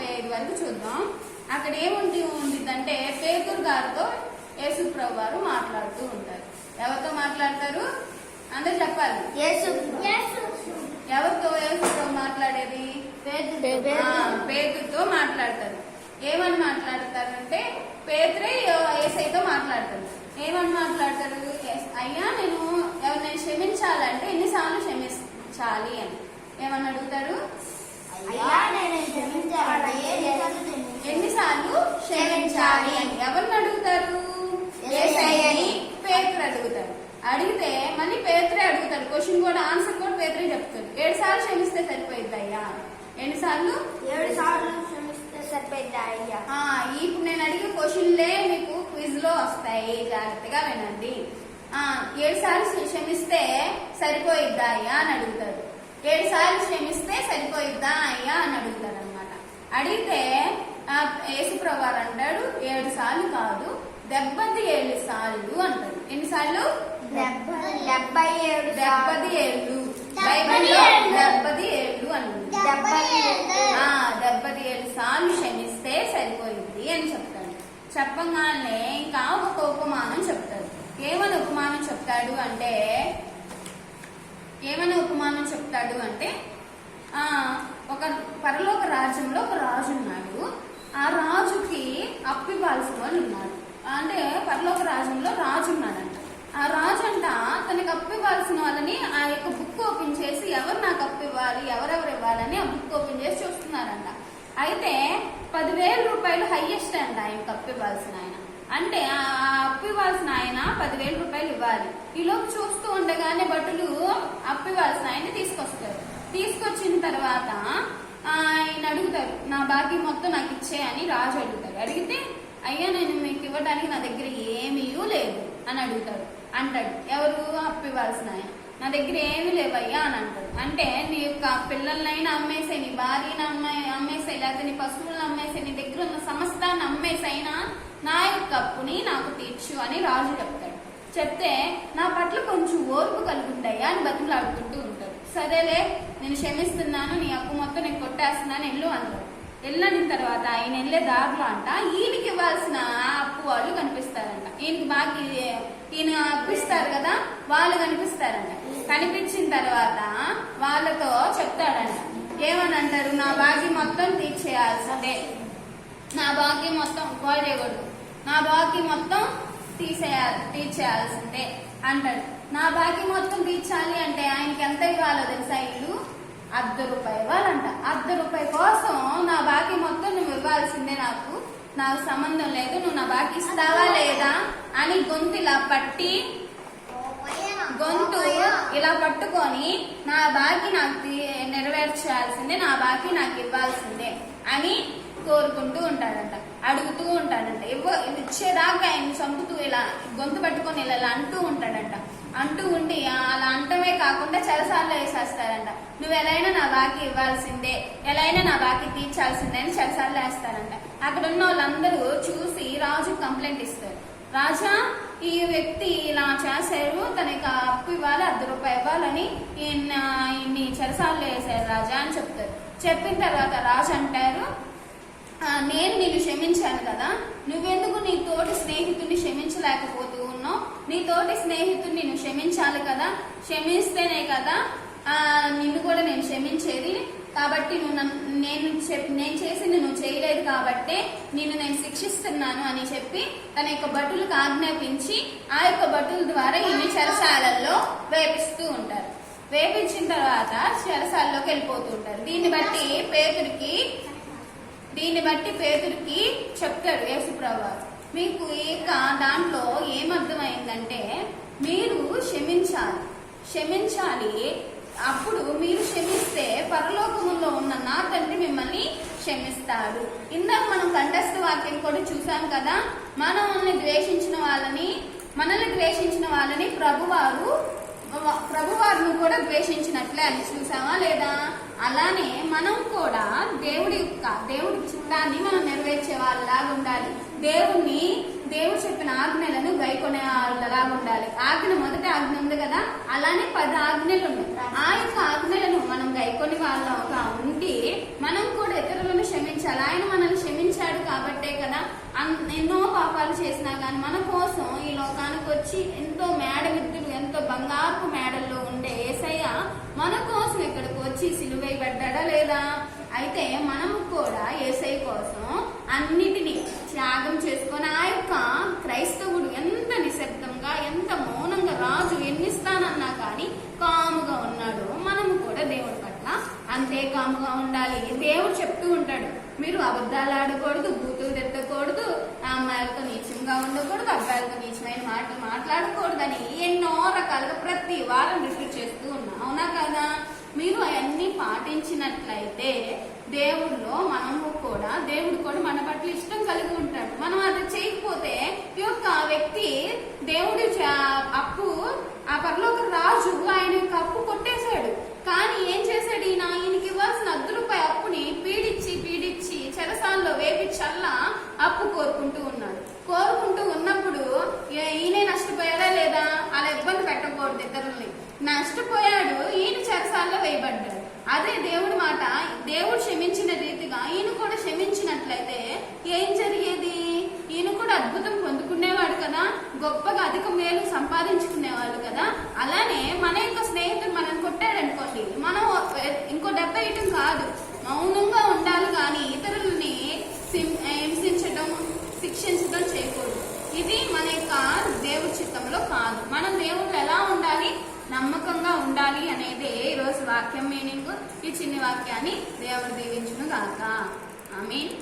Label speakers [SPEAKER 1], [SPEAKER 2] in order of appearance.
[SPEAKER 1] 35 వరకు చూద్దాం. అక్కడ ఉంటుందంటే పేతురు గారితో యేసుప్రభు వారు మాట్లాడుతూ ఉంటారు. ఎవరితో మాట్లాడతారు అందరూ చెప్పాలి. ఎవరితో యేసుప్రభు మాట్లాడేది? పేతురుతో మాట్లాడతారు. ఏమని మాట్లాడతారంటే పేతురే యేసయ్యతో మాట్లాడతారు. ఏమని మాట్లాడతారు? అయ్యా నేను ఎవరిని క్షమించాలంటే ఎన్నిసార్లు క్షమించాలి అని ఏమని అడుగుతారు? ఎన్నిసార్లు క్షమించాలి అని ఎవరిని అడుగుతారు? యేసయ్యని పేతురు అడుగుతారు. అడిగితే మళ్ళీ పేతురే అడుగుతారు. క్వశ్చన్ కూడా ఆన్సర్ కూడా పేతురే చెప్తారు. 7 సార్లు క్షమిస్తే సరిపోయింది అయ్యా. ఎన్నిసార్లు? 7 సార్లు క్షమిస్తే సరిపోయింది అయ్యా. ఇప్పుడు నేను అడిగే క్వశ్చన్లే మీకు క్విజ్ లో వస్తాయి, జాగ్రత్తగా వినండి. 7 సార్లు క్షమిస్తే సరిపోయిద్దా అయ్యా అని అడుగుతారు. 7 సార్లు క్షమిస్తే సరిపోయిద్దా అయ్యా అని అడుగుతారు అనమాట. అడిగితే యేసుప్రభు వారు అంటాడు 7 సార్లు కాదు 77 సార్లు అంటారు. ఎన్నిసార్లు? 77. 77 బైబిల్లో 77 అని 77 సార్లు క్షమిస్తే సరిపోయింది అని చెప్తాడు. చెప్పగానే ఇంకా ఒక ఉపమానం చెప్తాడు. ఏమని ఉపమానం చెప్తాడు అంటే ఒక పరలోక రాజ్యంలో ఒక రాజు ఉన్నాడు. ఆ రాజుకి అప్పివ్వాల్సిన వాళ్ళు ఉన్నారు. అంటే పరలోక రాజ్యంలో రాజు ఉన్నాడంట. ఆ రాజు అంట తనకి అప్పివ్వాల్సిన వాళ్ళని ఆ యొక్క బుక్ ఓపెన్ చేసి ఎవరు నాకు అప్పివ్వాలి, ఎవరెవరు ఇవ్వాలని ఆ బుక్ ఓపెన్ చేసి చూస్తున్నారంట. అయితే 10,000 రూపాయలు హైయెస్ట్ అంట ఆయనకు అప్పివ్వాల్సిన ఆయన. అంటే ఆ అప్పివ్వాల్సిన ఆయన 10,000 రూపాయలు ఇవ్వాలి. ఈలోపు చూస్తూ ఉండగానే భటులు అప్పివ్వాల్సిన ఆయన తీసుకొస్తారు. తీసుకొచ్చిన తర్వాత ఆయన అడుగుతారు, నా బాకీ మొత్తం నాకు ఇచ్చే అని రాజు అడుగుతారు. అడిగితే అయ్యా నేను మీకు ఇవ్వడానికి నా దగ్గర ఏమీ లేదు అని అంటాడు. ఎవరు? అప్పివ్వాల్సిన ఆయన. నా దగ్గర ఏమీ లేవయ్యా అని అంటాడు. అంటే నీ యొక్క పిల్లలనైనా అమ్మేసే, నీ భార్యను అమ్మేసే, లేకపోతే నీ పశువులను అమ్మేసే, నీ దగ్గర ఉన్న సమస్తాన్ని అమ్మేసైనా నా యొక్క అప్పుని నాకు తీర్చు అని రాజు చెప్తాడు. చెప్తే నా పట్ల కొంచెం ఓర్పు కలుగుంటాయా అని బతుకులాడుకుంటూ ఉంటాడు. సరేలే నేను క్షమిస్తున్నాను, నీ అప్పు మొత్తం నేను కొట్టేస్తున్నాను వెళ్ళు అన్నాడు. వెళ్ళిన తర్వాత ఆయన వెళ్ళే దారిలో అంట ఈయనకి ఇవ్వాల్సిన అప్పు వాళ్ళు కనిపిస్తారంట. ఈయన అప్పిస్తారు కదా వాళ్ళు కనిపిస్తారంట. కనిపించిన తర్వాత వాళ్ళతో చెప్తాడంట. ఏమని అంటారు? నా బాకీ మొత్తం తీర్చేయాల్సిందే, నా బాకీ మొత్తం కాల్ చేయకూడదు, నా బాకీ మొత్తం తీర్చేయాల్సిందే అంటాడు. నా బాకీ మొత్తం తీర్చాలి అంటే ఆయనకి ఎంత ఇవ్వాలో తెలుసా? ఇల్లు ₹1 ఇవ్వాలంట. ₹1 కోసం నా బాకీ మొత్తం నువ్వు ఇవ్వాల్సిందే, నాకు సంబంధం లేదు, నువ్వు నా బాకీ ఇస్తావా లేదా అని గొంతు ఇలా పట్టుకొని నా బాకీ నాకు నెరవేర్చాల్సిందే, నా బాకీ నాకు ఇవ్వాల్సిందే అని కోరుకుంటూ ఉంటాడంట, అడుగుతూ ఉంటాడంట. ఇచ్చేదాకా ఆయన చంపుతూ ఇలా గొంతు పట్టుకొని ఇలా అంటూ ఉంటాడంట. అంటూ ఉండి అలా అంటమే కాకుండా చెరసాల్లో వేసేస్తారంట. నువ్వు ఎలాగైనా నా బాకీ ఇవ్వాల్సిందే, ఎలాగైనా నా బాకీ తీర్చాల్సిందే అని చెరసాల్లో వేస్తారంట. అక్కడ ఉన్న వాళ్ళందరూ చూసి రాజు కంప్లైంట్ ఇస్తారు. రాజా, ఈ వ్యక్తి ఇలా చేశారు, తనకి అప్పు ఇవ్వాలి, ₹1 ఇవ్వాలని ఈయన్ని చెరసాల్లో వేశారు రాజా అని చెప్తారు. చెప్పిన తర్వాత రాజు అంటారు, నేను నిన్ను క్షమించాను కదా, నువ్వెందుకు నీ తోటి స్నేహితుడిని క్షమించలేకపోతూ ఉన్నావు? నీ తోటి స్నేహితుడిని నువ్వు క్షమించాలి కదా, క్షమిస్తేనే కదా నిన్ను కూడా నేను క్షమించేది. కాబట్టి నేను చేసింది నువ్వు చేయలేదు కాబట్టే నిన్ను నేను శిక్షిస్తున్నాను అని చెప్పి తన యొక్క భటులకు ఆజ్ఞాపించి ఆ యొక్క భటుల ద్వారా ఈయన చెరసాలల్లో వేపిస్తూ ఉంటారు. వేపించిన తర్వాత చెరసాల్లోకి వెళ్ళిపోతూ ఉంటారు. దీన్ని బట్టి పేతురికి చెప్తాడు యేసుప్రభు వారు, మీకు ఇక దాంట్లో ఏమర్థమైందంటే మీరు క్షమించాలి. అప్పుడు మీరు క్షమిస్తే పరలోకములో ఉన్న నా తండ్రి మిమ్మల్ని క్షమిస్తాడు. ఇందాక మనం కంఠస్థ వాక్యం కూడా చూసాం కదా, మనల్ని ద్వేషించిన వాళ్ళని ప్రభువారును కూడా ద్వేషించినట్లే అని చూసామా లేదా? అలానే మనం కూడా దేవుడి చిత్తాన్ని మనం నెరవేర్చే వాళ్ళలాగా ఉండాలి. దేవుడు చెప్పిన ఆజ్ఞలను గైకొనే వాళ్ళలాగా ఉండాలి. ఆజ్ఞ మొదటి ఆజ్ఞ ఉంది కదా, అలానే 10 ఆజ్ఞలు ఉన్నాయి. ఆ యొక్క ఆజ్ఞలను మనం గైకొని వాళ్ళగా ఉండి మనం కూడా ఇతరులను క్షమించాలి. క్షమించాలి. ఆయన మనల్ని క్షమించాడు కాబట్టే కదా ఎన్నో పాపాలు చేసినా కానీ మన కోసం ఈ లోకానికి వచ్చి ఎంతో మేడ విద్యులు ఎంతో బంగారపు మేడల్లో ఉండే యేసయ్య మన కోసం ఇక్కడికి వచ్చి సిలువైబడ్డా లేదా? అయితే మనము కూడా యేసయ్య కోసం అన్నిటినీ త్యాగం చేసుకొని ఆ యొక్క క్రైస్తవుడు ఎంత నిశ్శబ్దంగా ఎంత మౌనంగా రాజు ఎన్నిస్తానన్నా కానీ కాముగా ఉన్నాడు. మనము కూడా దేవుడి పట్ల అంతే కాముగా ఉండాలి. దేవుడు చెప్తూ ఉంటాడు, మీరు అబద్ధాలు ఆడకూడదు, బూతులు తిట్టకూడదు, అమ్మాయిలతో నీచంగా ఉండకూడదు, అబ్బాయిలతో నీచమైన మాటలు మాట్లాడకూడదని ఎన్నో రకాలుగా ప్రతి వారం రిపీట్ చేస్తూ ఉన్నా. అవునా కదా? మీరు అవన్నీ పాటించినట్లయితే దేవుడు కూడా మన పట్ల ఇష్టం కలిగి ఉంటాడు. మనం అది చేయకపోతే ఈ యొక్క వ్యక్తి దేవుడి అప్పు ఆ పరలోక రాజు ఆయన యొక్క అప్పు కొట్టేశాడు. కానీ ఏం చేశాడు? ఈయనకి ఇవ్వాల్సిన ₹10 అప్పుని పీడించి చెరసాల్లో వేపించల్లా అప్పు కోరుకుంటూ ఉన్నప్పుడు ఈయనే నష్టపోయాడా లేదా? అలా ఇబ్బంది పెట్టకూడదు ఇతరుల్ని. నష్టపోయాడు, ఈయన చెరసాల్లో వేయబడ్డాడు. అదే దేవుడి మాట. దేవుడు క్షమించిన రీతిగా ఈయన కూడా క్షమించినట్లయితే ఏం జరిగేది? ఈయన కూడా అద్భుతం పొందుకునేవాడు కదా, గొప్పగా అధిక మేలు సంపాదించుకునేవాడు కదా. అలానే మన యొక్క స్నేహితుడు మనం కొట్టాడనుకోండి, మనం ఇంకో దెబ్బ వేయటం కాదు, మౌనంగా ఉండాలి. కానీ ఇతరులని హింసించడం శిక్షించడం చేయకూడదు. ఇది మన యొక్క దేవుడి చిత్తంలో కాదు. మనం దేవుడు ఎలా ఉండాలి? నమ్మకంగా ఉండాలి అనేదే ఈరోజు వాక్యం మీనింగ్. ఈ చిన్ని వాక్యాన్ని దేవుడు దీవించును గాక. ఆమేన్.